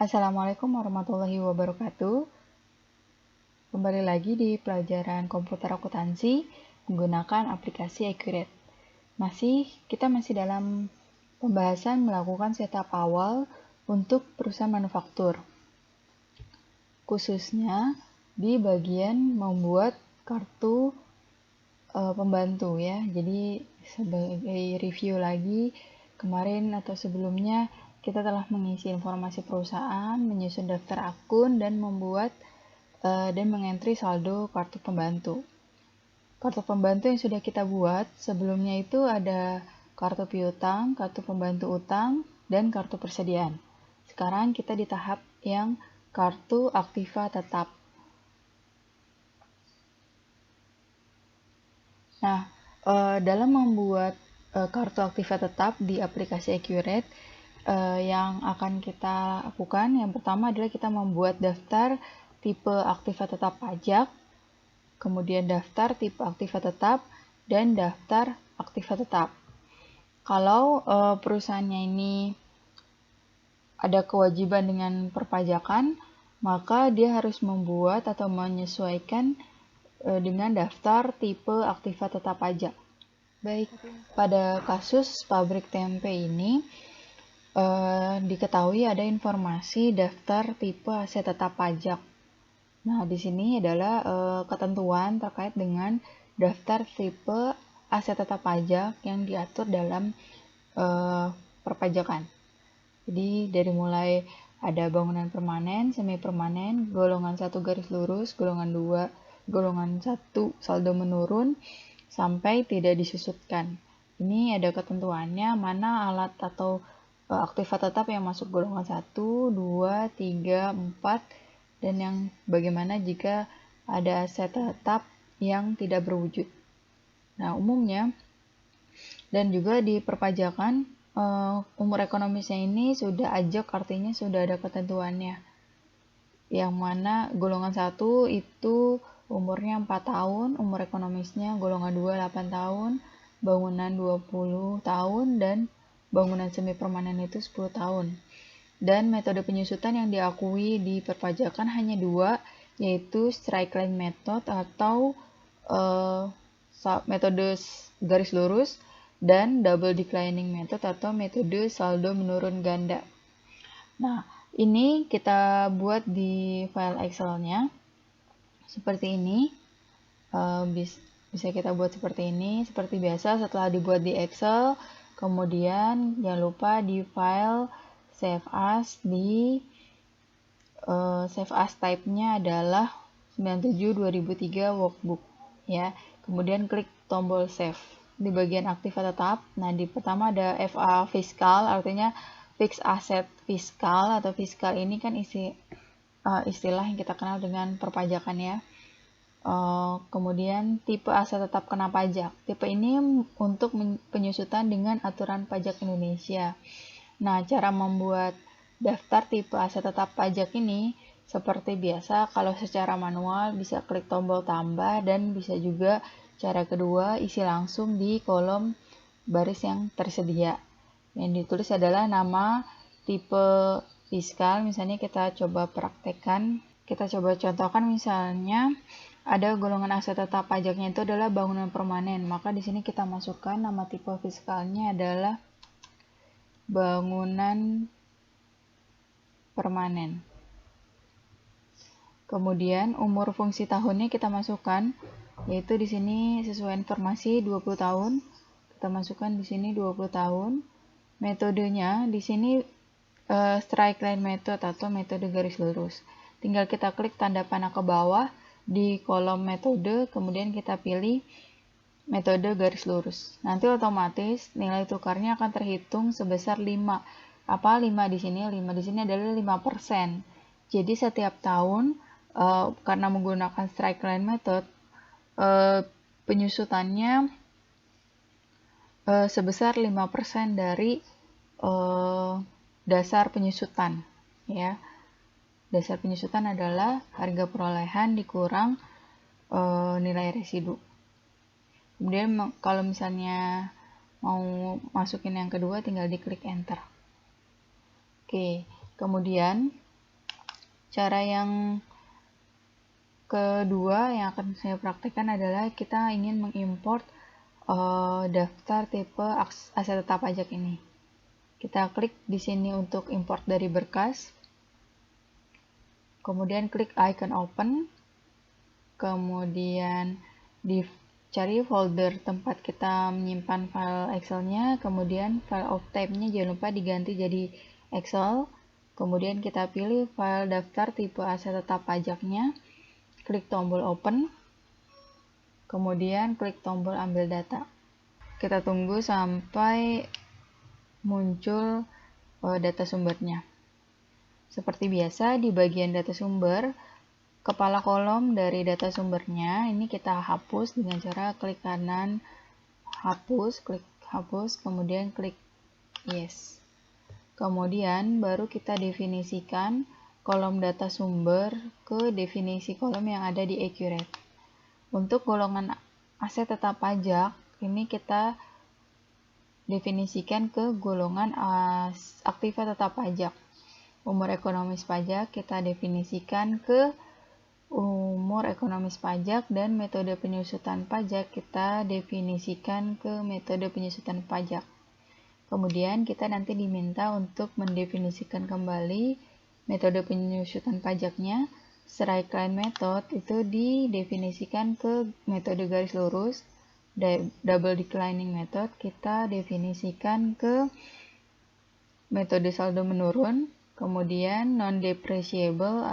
Assalamualaikum warahmatullahi wabarakatuh. Kembali lagi di pelajaran komputer akuntansi menggunakan aplikasi Accurate. Kita masih dalam pembahasan melakukan setup awal untuk perusahaan manufaktur. Khususnya di bagian membuat kartu pembantu ya. Jadi sebagai review lagi, kemarin atau sebelumnya kita telah mengisi informasi perusahaan, menyusun daftar akun, dan membuat dan mengentri saldo kartu pembantu. Kartu pembantu yang sudah kita buat sebelumnya itu ada kartu piutang, kartu pembantu utang, dan kartu persediaan. Sekarang kita di tahap yang kartu aktiva tetap. Nah, dalam membuat kartu aktiva tetap di aplikasi Accurate, yang akan kita lakukan, yang pertama adalah kita membuat daftar tipe aktiva tetap pajak, kemudian daftar tipe aktiva tetap, dan daftar aktiva tetap. Kalau perusahaannya ini ada kewajiban dengan perpajakan, maka dia harus membuat atau menyesuaikan dengan daftar tipe aktiva tetap pajak. Baik, pada kasus pabrik tempe ini, diketahui ada informasi daftar tipe aset tetap pajak. Nah, di sini adalah ketentuan terkait dengan daftar tipe aset tetap pajak yang diatur dalam perpajakan. Jadi, dari mulai ada bangunan permanen, semi permanen, golongan 1 garis lurus, golongan 2, golongan 1 saldo menurun, sampai tidak disusutkan. Ini ada ketentuannya mana alat atau aktiva tetap yang masuk golongan 1, 2, 3, 4, dan yang bagaimana jika ada aset tetap yang tidak berwujud. Nah, umumnya dan juga di perpajakan umur ekonomisnya ini sudah ajak, artinya sudah ada ketentuannya. Yang mana golongan 1 itu umurnya 4 tahun, umur ekonomisnya golongan 2 8 tahun, bangunan 20 tahun, dan bangunan semi permanen itu 10 tahun. Dan metode penyusutan yang diakui di perpajakan hanya 2, yaitu straight line method atau metode garis lurus, dan double declining method atau metode saldo menurun ganda. Nah, ini kita buat di file Excel-nya seperti ini. Bisa kita buat seperti ini, seperti biasa. Setelah dibuat di Excel, kemudian jangan lupa di file save as, save as type-nya adalah 97/2003 workbook ya. Kemudian klik tombol save di bagian aktiva tetap. Nah, di pertama ada FA fiskal, artinya fixed asset fiskal, atau fiskal ini kan istilah yang kita kenal dengan perpajakan ya. Kemudian tipe aset tetap kena pajak. Tipe ini untuk penyusutan dengan aturan pajak Indonesia. Nah, cara membuat daftar tipe aset tetap pajak ini seperti biasa, kalau secara manual bisa klik tombol tambah, dan bisa juga cara kedua isi langsung di kolom baris yang tersedia. Yang ditulis adalah nama, tipe fiskal. Misalnya kita coba praktekkan, kita coba contohkan, misalnya ada golongan aset tetap pajaknya itu adalah bangunan permanen, maka di sini kita masukkan nama tipe fiskalnya adalah bangunan permanen. Kemudian umur fungsi tahunnya kita masukkan, yaitu di sini sesuai informasi 20 tahun. Kita masukkan di sini 20 tahun. Metodenya di sini straight line method atau metode garis lurus. Tinggal kita klik tanda panah ke bawah di kolom metode, kemudian kita pilih metode garis lurus. Nanti otomatis nilai tukarnya akan terhitung sebesar 5. Apa 5 di sini? 5 di sini adalah 5%. Jadi setiap tahun karena menggunakan straight line method, penyusutannya sebesar 5% dari dasar penyusutan ya. Dasar penyusutan adalah harga perolehan dikurang nilai residu. Kemudian kalau misalnya mau masukin yang kedua, tinggal diklik enter. Oke, kemudian Cara yang kedua yang akan saya praktekkan adalah kita ingin mengimport daftar tipe aset tetap pajak ini. Kita klik di sini untuk import dari berkas, kemudian klik icon open, kemudian dicari folder tempat kita menyimpan file Excel-nya, kemudian file of type-nya jangan lupa diganti jadi Excel, kemudian kita pilih file daftar tipe aset tetap pajaknya, klik tombol open, kemudian klik tombol ambil data. Kita tunggu sampai muncul data sumbernya. Seperti biasa, di bagian data sumber, kepala kolom dari data sumbernya ini kita hapus dengan cara klik kanan hapus, klik hapus, kemudian klik yes. Kemudian baru kita definisikan kolom data sumber ke definisi kolom yang ada di accurate. Untuk golongan aset tetap pajak, ini kita definisikan ke golongan aktiva tetap pajak. Umur ekonomis pajak kita definisikan ke umur ekonomis pajak, dan metode penyusutan pajak kita definisikan ke metode penyusutan pajak. Kemudian kita nanti diminta untuk mendefinisikan kembali metode penyusutan pajaknya. Straight line method itu didefinisikan ke metode garis lurus. Double declining method kita definisikan ke metode saldo menurun, kemudian non-depreciable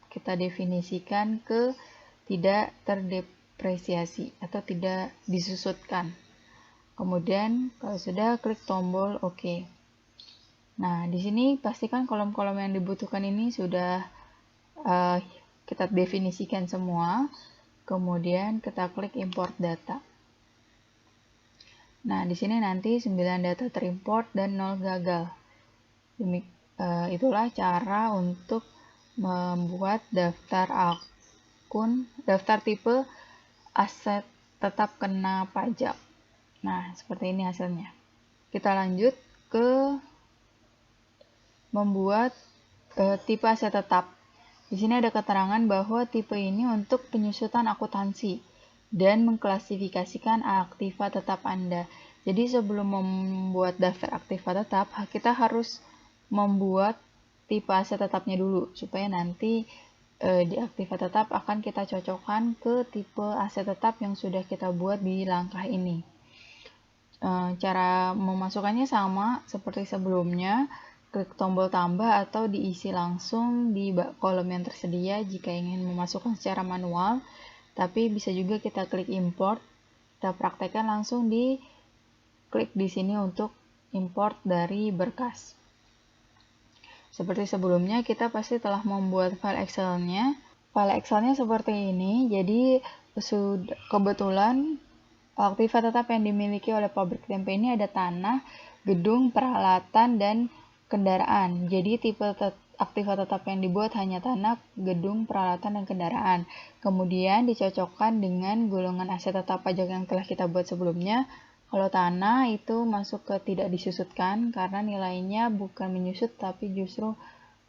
kita definisikan ke tidak terdepresiasi atau tidak disusutkan. Kemudian kalau sudah, klik tombol OK. Nah, di sini pastikan kolom-kolom yang dibutuhkan ini sudah kita definisikan semua. Kemudian kita klik import data. Nah, di sini nanti 9 data terimport dan 0 gagal. Itulah cara untuk membuat daftar tipe aset tetap kena pajak. Nah, seperti ini hasilnya. Kita lanjut ke membuat tipe aset tetap. Di sini ada keterangan bahwa tipe ini untuk penyusutan akuntansi dan mengklasifikasikan aktiva tetap Anda. Jadi sebelum membuat daftar aktiva tetap, kita harus membuat tipe aset tetapnya dulu, supaya nanti di aktiva tetap akan kita cocokkan ke tipe aset tetap yang sudah kita buat di langkah ini. Cara memasukkannya sama seperti sebelumnya, klik tombol tambah atau diisi langsung di kolom yang tersedia jika ingin memasukkan secara manual. Tapi bisa juga kita klik import, kita praktekkan langsung di klik di sini untuk import dari berkas. Seperti sebelumnya, kita pasti telah membuat file Excel-nya. File Excel-nya seperti ini, jadi kebetulan aktiva tetap yang dimiliki oleh pabrik tempe ini ada tanah, gedung, peralatan, dan kendaraan. Jadi tipe aktiva tetap yang dibuat hanya tanah, gedung, peralatan, dan kendaraan. Kemudian dicocokkan dengan golongan aset tetap pajak yang telah kita buat sebelumnya. Kalau tanah itu masuk ke tidak disusutkan karena nilainya bukan menyusut tapi justru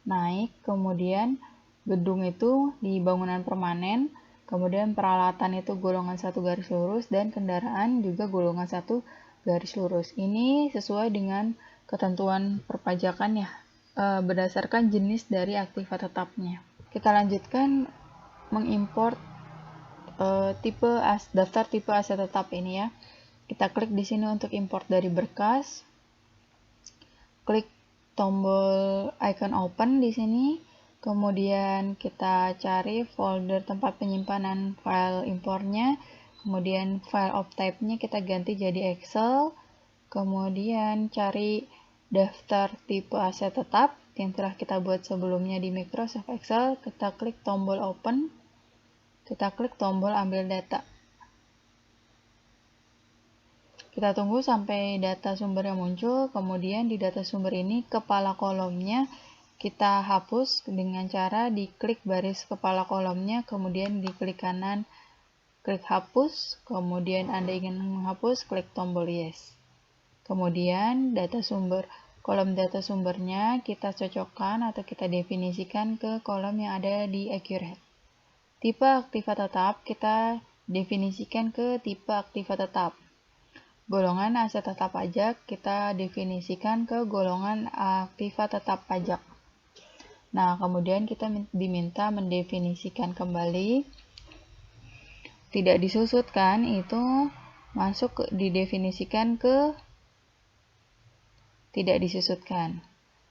naik. Kemudian gedung itu di bangunan permanen. Kemudian peralatan itu golongan 1 garis lurus, dan kendaraan juga golongan 1 garis lurus. Ini sesuai dengan ketentuan perpajakan ya, berdasarkan jenis dari aktiva tetapnya. Kita lanjutkan mengimport daftar tipe aset tetap ini ya. Kita klik di sini untuk import dari berkas. Klik tombol icon open di sini. Kemudian kita cari folder tempat penyimpanan file importnya. Kemudian file of type-nya kita ganti jadi Excel. Kemudian cari daftar tipe aset tetap yang telah kita buat sebelumnya di Microsoft Excel. Kita klik tombol open. Kita klik tombol ambil data. Kita tunggu sampai data sumbernya muncul. Kemudian di data sumber ini kepala kolomnya kita hapus dengan cara diklik baris kepala kolomnya, kemudian diklik kanan, klik hapus, kemudian Anda ingin menghapus, klik tombol yes. Kemudian data sumber kolom data sumbernya kita cocokkan atau kita definisikan ke kolom yang ada di accurate. Tipe aktiva tetap kita definisikan ke tipe aktiva tetap. Golongan aset tetap pajak kita definisikan ke golongan aktiva tetap pajak. Nah, kemudian kita diminta mendefinisikan kembali. Tidak disusutkan itu masuk didefinisikan ke tidak disusutkan.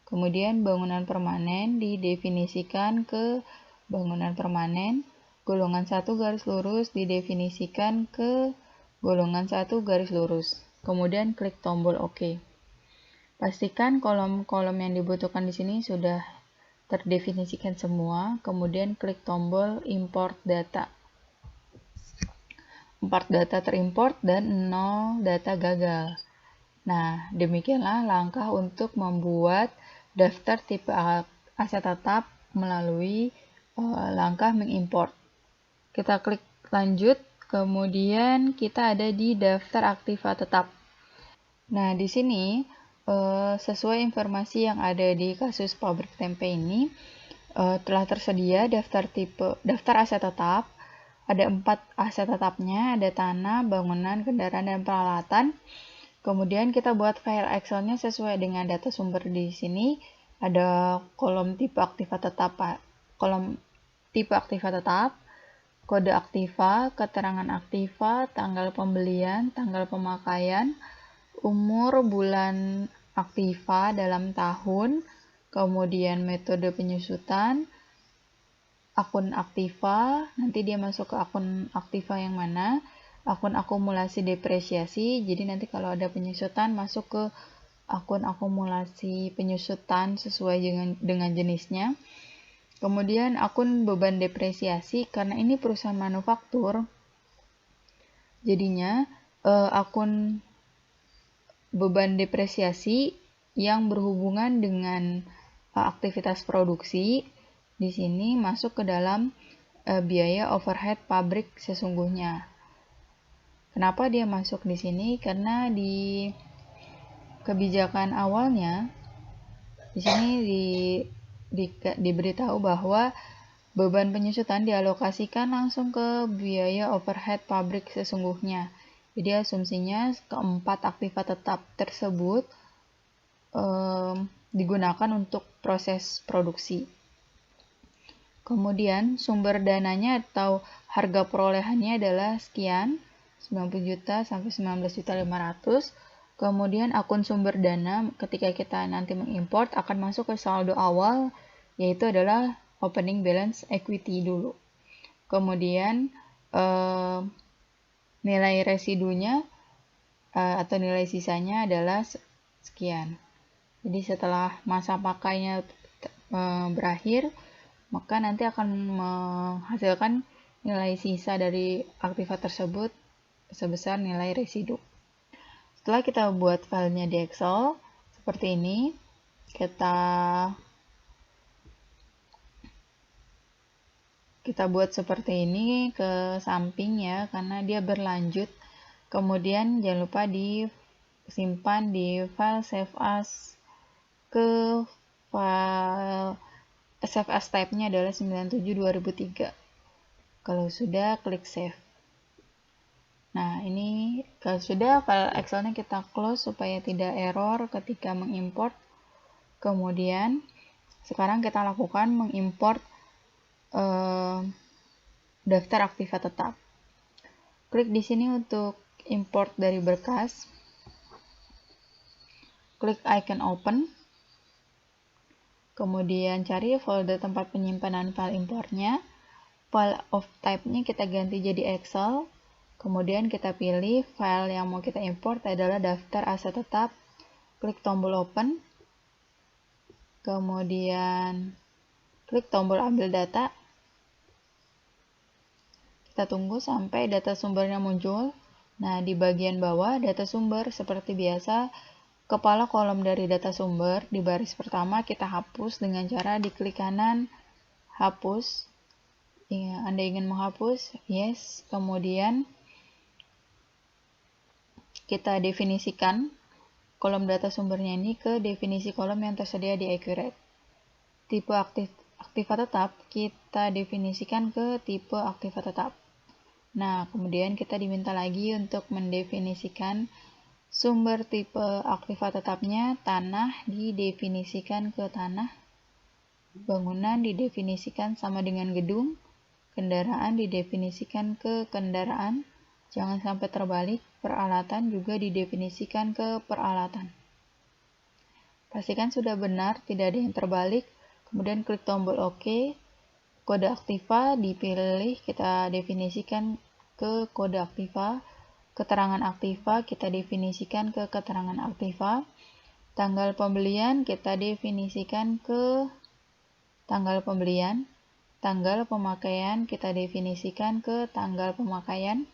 Kemudian bangunan permanen didefinisikan ke bangunan permanen. Golongan 1 garis lurus didefinisikan ke golongan 1 garis lurus. Kemudian klik tombol OK. Pastikan kolom-kolom yang dibutuhkan di sini sudah terdefinisikan semua. Kemudian klik tombol import data. 4 data terimport dan 0 data gagal. Nah, demikianlah langkah untuk membuat daftar tipe aset tetap melalui langkah mengimport. Kita klik lanjut, kemudian kita ada di daftar aktiva tetap. Nah, di sini sesuai informasi yang ada di kasus pabrik tempe ini, telah tersedia daftar aset tetap. Ada 4 aset tetapnya, ada tanah, bangunan, kendaraan, dan peralatan. Kemudian kita buat file Excel-nya sesuai dengan data sumber di sini. Ada kolom tipe aktiva tetap, kode aktiva, keterangan aktiva, tanggal pembelian, tanggal pemakaian, umur bulan aktiva dalam tahun, kemudian metode penyusutan, akun aktiva, nanti dia masuk ke akun aktiva yang mana, akun akumulasi depresiasi, jadi nanti kalau ada penyusutan masuk ke akun akumulasi penyusutan sesuai dengan jenisnya. Kemudian akun beban depresiasi, karena ini perusahaan manufaktur, jadinya akun beban depresiasi yang berhubungan dengan aktivitas produksi di sini masuk ke dalam biaya overhead pabrik sesungguhnya. Kenapa dia masuk di sini? Karena di kebijakan awalnya di sini diberitahu bahwa beban penyusutan dialokasikan langsung ke biaya overhead pabrik sesungguhnya. Jadi asumsinya keempat aktiva tetap tersebut digunakan untuk proses produksi. Kemudian sumber dananya atau harga perolehannya adalah sekian, 90 juta sampai 19.500.000. Kemudian akun sumber dana ketika kita nanti mengimport akan masuk ke saldo awal, yaitu adalah opening balance equity dulu. Kemudian nilai residunya atau nilai sisanya adalah sekian. Jadi setelah masa pakainya berakhir, maka nanti akan menghasilkan nilai sisa dari aktiva tersebut sebesar nilai residu. Setelah kita buat filenya di Excel seperti ini, kita buat seperti ini ke samping ya, karena dia berlanjut. Kemudian jangan lupa disimpan di file save as, ke file save as type-nya adalah 97/2003. Kalau sudah, klik save. Nah, ini kalau sudah, file Excel-nya kita close supaya tidak error ketika mengimport. Kemudian, sekarang kita lakukan mengimport daftar aktiva tetap. Klik di sini untuk import dari berkas. Klik icon open. Kemudian cari folder tempat penyimpanan file importnya. File of type-nya kita ganti jadi Excel. Kemudian kita pilih file yang mau kita import adalah daftar aset tetap. Klik tombol open. Kemudian klik tombol ambil data. Kita tunggu sampai data sumbernya muncul. Nah, di bagian bawah data sumber seperti biasa, kepala kolom dari data sumber di baris pertama kita hapus dengan cara diklik kanan hapus. Anda ingin menghapus? Yes. Kemudian kita definisikan kolom data sumbernya ini ke definisi kolom yang tersedia di Accurate. Tipe aktiva tetap kita definisikan ke tipe aktiva tetap. Nah, kemudian kita diminta lagi untuk mendefinisikan sumber tipe aktiva tetapnya. Tanah didefinisikan ke tanah, bangunan didefinisikan sama dengan gedung, kendaraan didefinisikan ke kendaraan, jangan sampai terbalik, peralatan juga didefinisikan ke peralatan. Pastikan sudah benar, tidak ada yang terbalik, kemudian klik tombol OK. Kode aktiva dipilih, kita definisikan ke kode aktiva. Keterangan aktiva kita definisikan ke keterangan aktiva. Tanggal pembelian kita definisikan ke tanggal pembelian. Tanggal pemakaian kita definisikan ke tanggal pemakaian.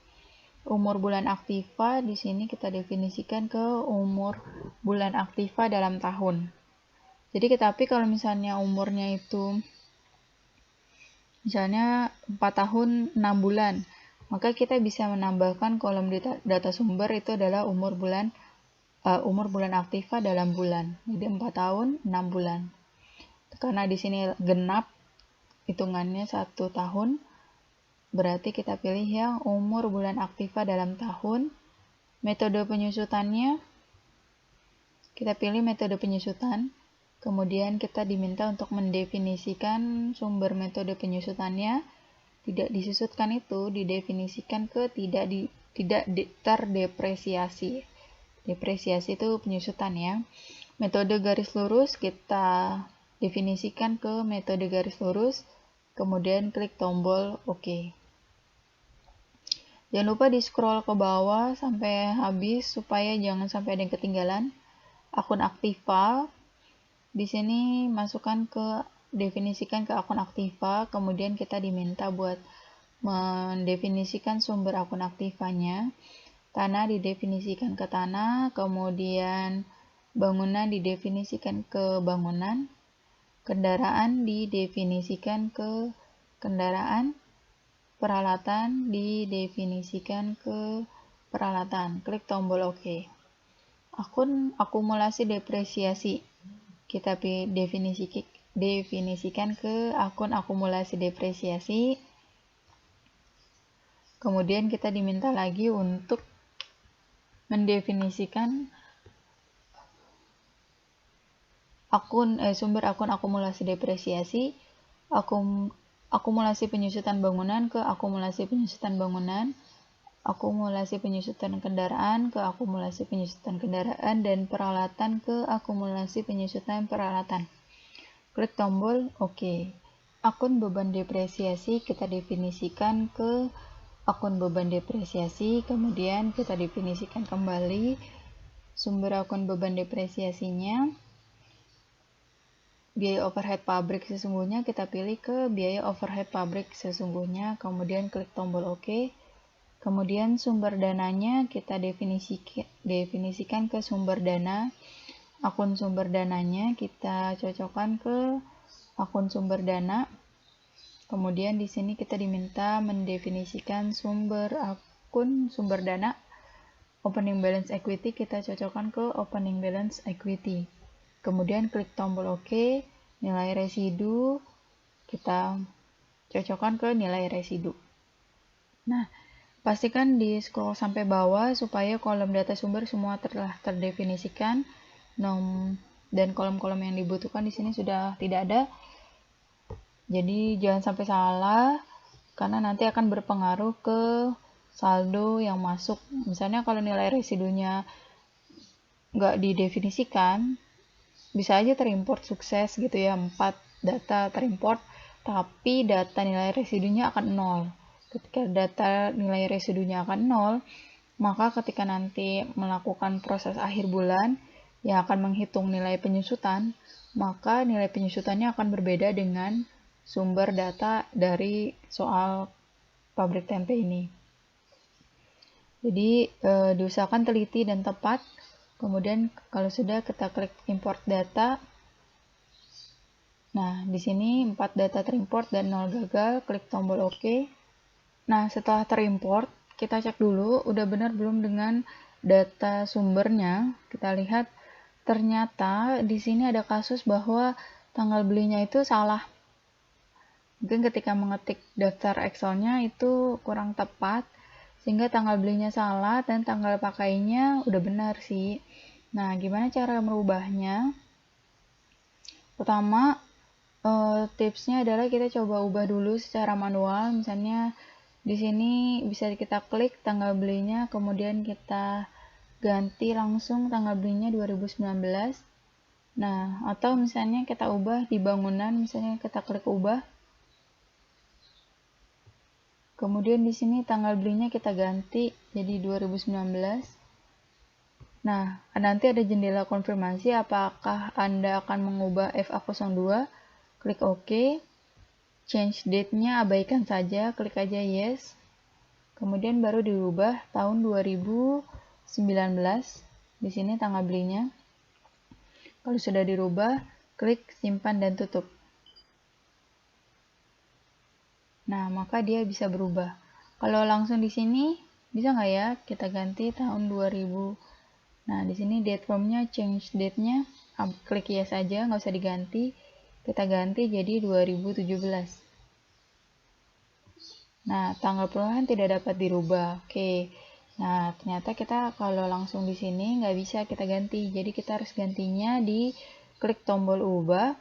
Umur bulan aktiva di sini kita definisikan ke umur bulan aktiva dalam tahun. Jadi tapi kalau misalnya umurnya itu misalnya 4 tahun 6 bulan, maka kita bisa menambahkan kolom data sumber itu adalah umur bulan aktiva dalam bulan. Jadi 4 tahun 6 bulan. Karena di sini genap hitungannya 1 tahun, berarti kita pilih yang umur bulan aktiva dalam tahun. Metode penyusutannya, kita pilih metode penyusutan. Kemudian kita diminta untuk mendefinisikan sumber metode penyusutannya. Tidak disusutkan itu didefinisikan ke tidak terdepresiasi. Depresiasi itu penyusutan ya. Metode garis lurus kita definisikan ke metode garis lurus. Kemudian klik tombol OK. Jangan lupa di scroll ke bawah sampai habis supaya jangan sampai ada yang ketinggalan. Akun aktiva. Di sini definisikan ke akun aktiva, kemudian kita diminta buat mendefinisikan sumber akun aktivanya. Tanah didefinisikan ke tanah, kemudian bangunan didefinisikan ke bangunan, kendaraan didefinisikan ke kendaraan, peralatan didefinisikan ke peralatan. Klik tombol OK. Akun akumulasi depresiasi kita definisikan ke akun akumulasi depresiasi. Kemudian kita diminta lagi untuk mendefinisikan sumber akun akumulasi depresiasi, akumulasi penyusutan bangunan ke akumulasi penyusutan bangunan, akumulasi penyusutan kendaraan ke akumulasi penyusutan kendaraan, dan peralatan ke akumulasi penyusutan peralatan. Klik tombol OK. Akun beban depresiasi kita definisikan ke akun beban depresiasi, kemudian kita definisikan kembali sumber akun beban depresiasinya. Biaya overhead pabrik sesungguhnya kita pilih ke biaya overhead pabrik sesungguhnya, kemudian klik tombol OK. Kemudian sumber dananya kita definisikan ke sumber dana. Akun sumber dananya kita cocokkan ke akun sumber dana. Kemudian di sini kita diminta mendefinisikan akun sumber dana. Opening balance equity kita cocokkan ke opening balance equity. Kemudian klik tombol OK. Nilai residu kita cocokkan ke nilai residu. Nah, pastikan di scroll sampai bawah supaya kolom data sumber semua telah terdefinisikan, dan kolom-kolom yang dibutuhkan di sini sudah tidak ada. Jadi jangan sampai salah, karena nanti akan berpengaruh ke saldo yang masuk. Misalnya kalau nilai residunya nggak didefinisikan, bisa aja terimport sukses gitu ya, 4 data terimport, tapi data nilai residunya akan 0. Ketika data nilai residunya akan 0, maka ketika nanti melakukan proses akhir bulan yang akan menghitung nilai penyusutan, maka nilai penyusutannya akan berbeda dengan sumber data dari soal pabrik tempe ini. Jadi diusahakan teliti dan tepat. Kemudian kalau sudah kita klik import data. Nah, di sini 4 data terimport dan 0 gagal, klik tombol OK. Nah, setelah terimport, kita cek dulu udah benar belum dengan data sumbernya. Kita lihat ternyata di sini ada kasus bahwa tanggal belinya itu salah. Mungkin ketika mengetik daftar Excel-nya itu kurang tepat, sehingga tanggal belinya salah dan tanggal pakainya udah benar sih. Nah, gimana cara merubahnya? Pertama, tipsnya adalah kita coba ubah dulu secara manual. Misalnya di sini bisa kita klik tanggal belinya, kemudian kita ganti langsung tanggal belinya 2019. Nah, atau misalnya kita ubah di bangunan, misalnya kita klik ubah. Kemudian di sini tanggal belinya kita ganti jadi 2019. Nah, nanti ada jendela konfirmasi apakah Anda akan mengubah FA02. Klik OK. Change date-nya abaikan saja, klik aja yes. Kemudian baru dirubah tahun 2019. Di sini tanggal belinya. Kalau sudah dirubah, klik simpan dan tutup. Nah, maka dia bisa berubah. Kalau langsung di sini, bisa nggak ya kita ganti tahun 2000. Nah, di sini date from-nya, change date-nya, klik yes saja, nggak usah diganti. Kita ganti jadi 2017. Nah, tanggal perubahan tidak dapat dirubah. Oke. Nah, ternyata kita kalau langsung di sini nggak bisa kita ganti. Jadi kita harus gantinya di klik tombol ubah.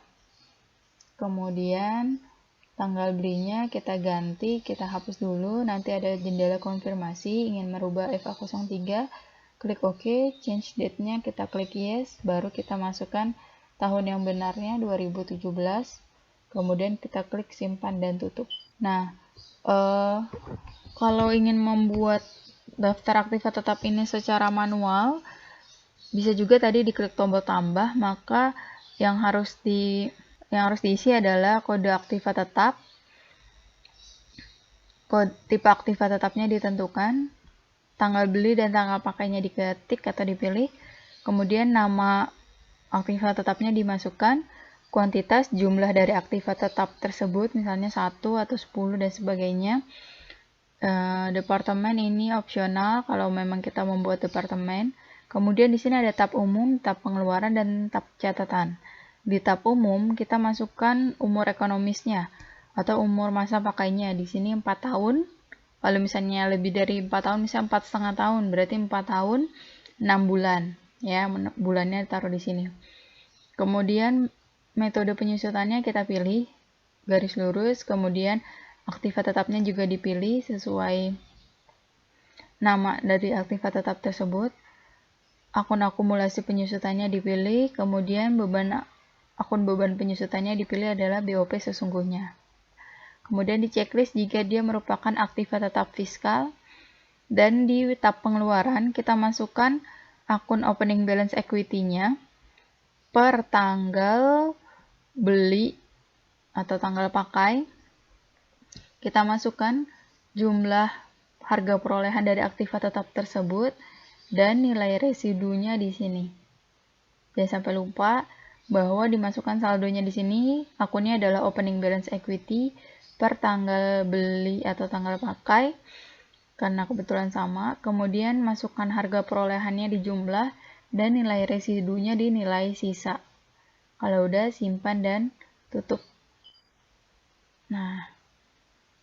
Kemudian tanggal belinya kita ganti, kita hapus dulu. Nanti ada jendela konfirmasi ingin merubah FA03. Klik OK, change date-nya kita klik yes, baru kita masukkan tahun yang benarnya 2017. Kemudian kita klik simpan dan tutup. Nah, kalau ingin membuat daftar aktiva tetap ini secara manual, bisa juga tadi diklik tombol tambah, maka yang harus diisi adalah kode aktiva tetap. Tipe aktiva tetapnya ditentukan, tanggal beli dan tanggal pakainya diketik atau dipilih, kemudian nama aktiva tetapnya dimasukkan, kuantitas jumlah dari aktiva tetap tersebut, misalnya 1 atau 10 dan sebagainya. Departemen ini opsional kalau memang kita membuat departemen. Kemudian di sini ada tab umum, tab pengeluaran, dan tab catatan. Di tab umum kita masukkan umur ekonomisnya atau umur masa pakainya. Di sini 4 tahun. Kalau misalnya lebih dari 4 tahun, misalnya 4,5 tahun, berarti 4 tahun 6 bulan. Ya, bulannya taruh di sini. Kemudian metode penyusutannya kita pilih garis lurus, kemudian aktiva tetapnya juga dipilih sesuai nama dari aktiva tetap tersebut. Akun akumulasi penyusutannya dipilih, kemudian akun beban penyusutannya dipilih adalah BOP sesungguhnya. Kemudian di checklist jika dia merupakan aktiva tetap fiskal, dan di tab pengeluaran kita masukkan akun opening balance equity-nya per tanggal beli atau tanggal pakai. Kita masukkan jumlah harga perolehan dari aktiva tetap tersebut dan nilai residunya di sini. Jangan sampai lupa bahwa dimasukkan saldonya di sini, akunnya adalah opening balance equity per tanggal beli atau tanggal pakai karena kebetulan sama. Kemudian masukkan harga perolehannya di jumlah dan nilai residunya di nilai sisa. Kalau udah, simpan dan tutup. Nah,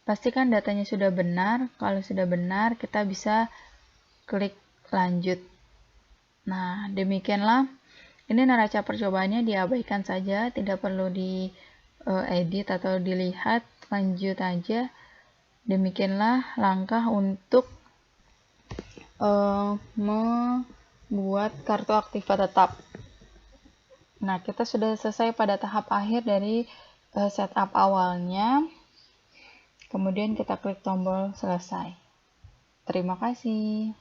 pastikan datanya sudah benar. Kalau sudah benar, kita bisa klik lanjut. Nah, demikianlah. Ini neraca percobaannya diabaikan saja, tidak perlu diedit atau dilihat, lanjut aja. Demikianlah langkah untuk membuat kartu aktiva tetap. Nah, kita sudah selesai pada tahap akhir dari setup awalnya. Kemudian kita klik tombol selesai. Terima kasih.